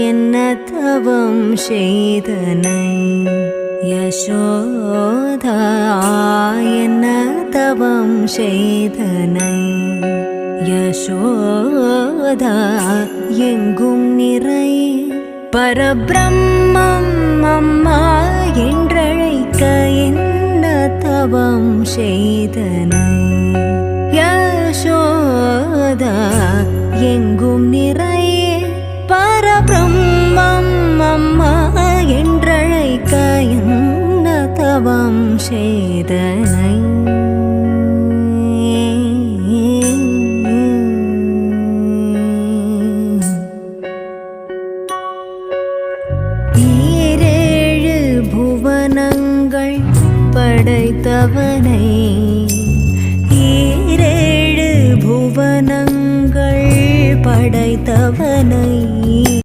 என்ன தவம் செய்தனை யசோதா என்ன தவம் செய்தனை யசோதா எங்கும் நிறை பரபிரம்மம் அம்மா என்றழைக்க என்ன தவம் செய்தனை யசோதா எங்கும் நிறை பரபிரம்மம் அம்மா என்றழைக்க என்ன தவம் செய்தனை ஈரேழு புவனங்கள் படைத்தவனை ஈரேழு புவனங்கள் படைத்தவனை